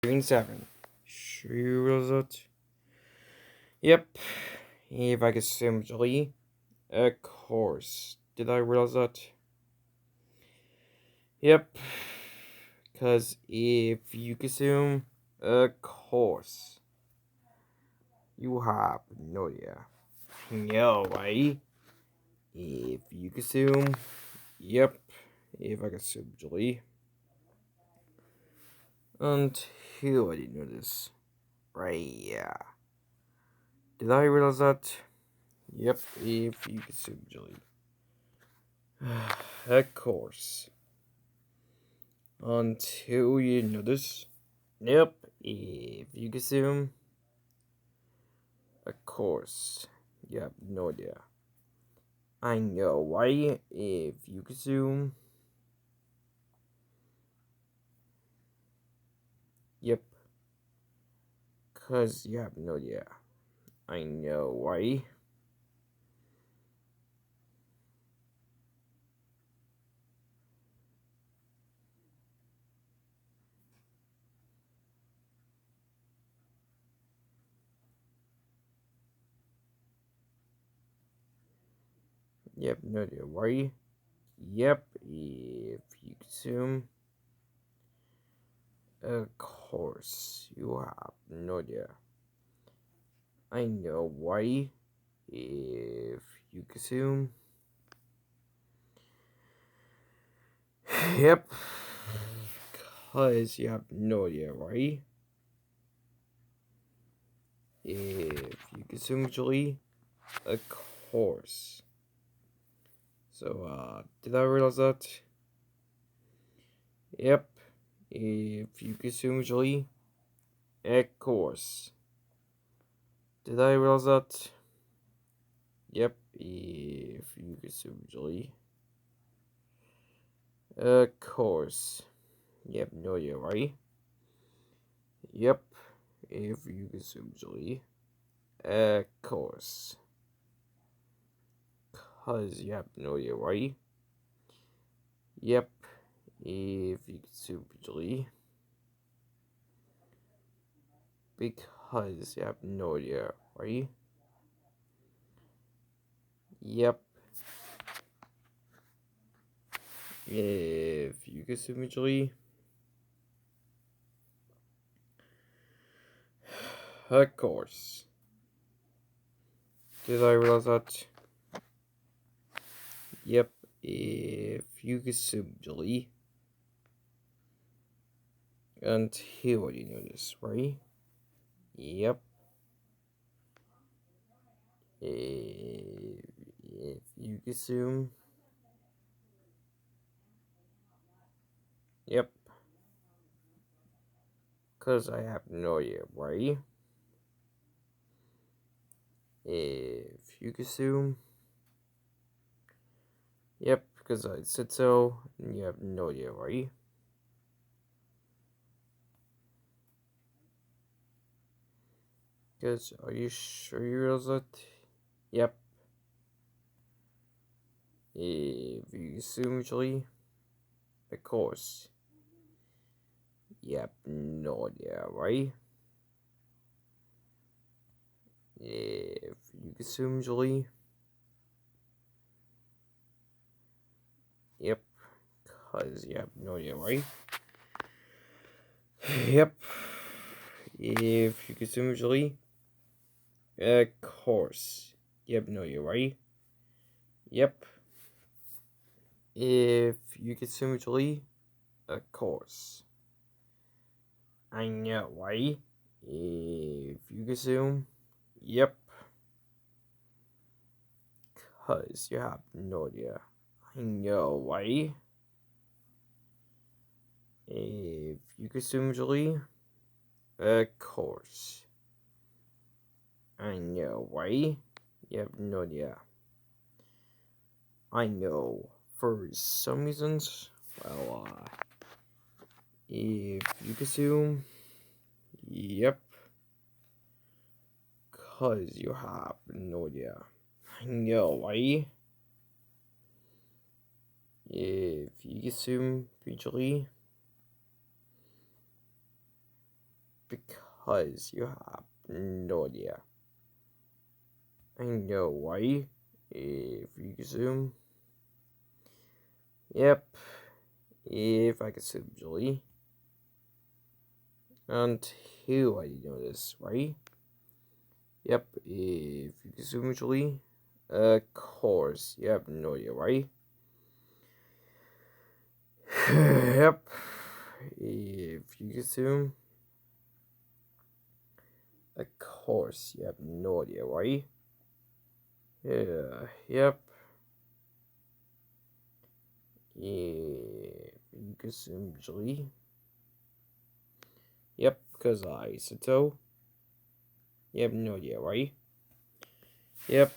Green 7. Sure was it? Yep. If I could simply. Of course. Did I realize that? Yep. Because if you consume, of course, you have no idea. No way. If you consume, yep. If I consume Julie. Until I didn't know this. Right, yeah. Did I realize that? Yep, if you consume Julie. Of course. Until you know this. Yep, if you consume. Of course. You have no idea. I know why. If you consume. Yep. Cause you have no idea. I know why. Yep, no idea why. Yep, if you consume. Of course, you have no idea. I know why. If you consume. Yep. Cause you have no idea why. If you consume Julie, of course. So, did I realize that? Yep. If you consume Julie, of course. Did I realize that? Yep. If you consume Julie, of course. Yep. No, you're right. Yep. If you consume Julie, of course. Cause you have no idea why. Yep. If you consume Julie, because you have no idea why. Yep. If you consume Julie, of course. Did I realize that? Yep. If you consume Julie, until you know this, right? Yep. If you consume, yep. Cause I have no idea, right? If you consume, yep. Because I said so, and you have no idea, right? Because are you sure you realize that? Yep. If you consume Julie, of course. Yep, no idea, right? If you consume Julie, yep, cause you have no idea, right? Yep. If you consume Julie, of course. You have no idea, right? Yep. If you consume Julie, of course. I know, right? If you consume, yep. Cause you have no idea. I know, right? If you consume Julie, of course. I know, right? You have no idea. I know. For some reasons, well, if you consume, yep. Cause you have no idea. I know, right? If you consume Julie, because you have no idea. I know why. If you zoom. Yep. If I could zoom Julie. And who I know this, right? Yep, if you can zoom Julie. Of course, you have no idea, right? Yep. If you can zoom. Of course, you have no idea, right? Yeah, yep. If you can zoom Julie. Yep, because I said so. You have no idea, right? Yep,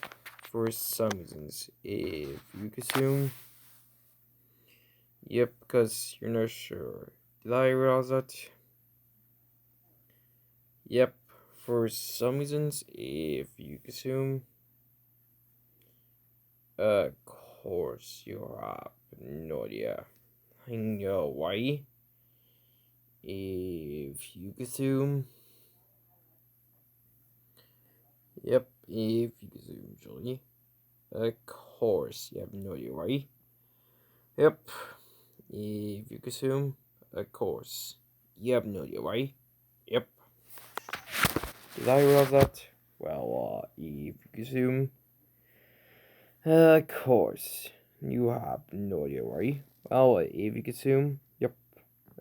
for some reasons. If you can zoom. Yep, because you're not sure. Did I realize that? Yep, for some reasons, if you assume, of course you have no idea. I know why. If you assume, yep, if you assume, Julie, of course you have no idea why. Yep, if you assume, of course you have no idea why. Yep. Did I realize that? Well, if you assume. Of course, you have no idea why. Well, if you consume,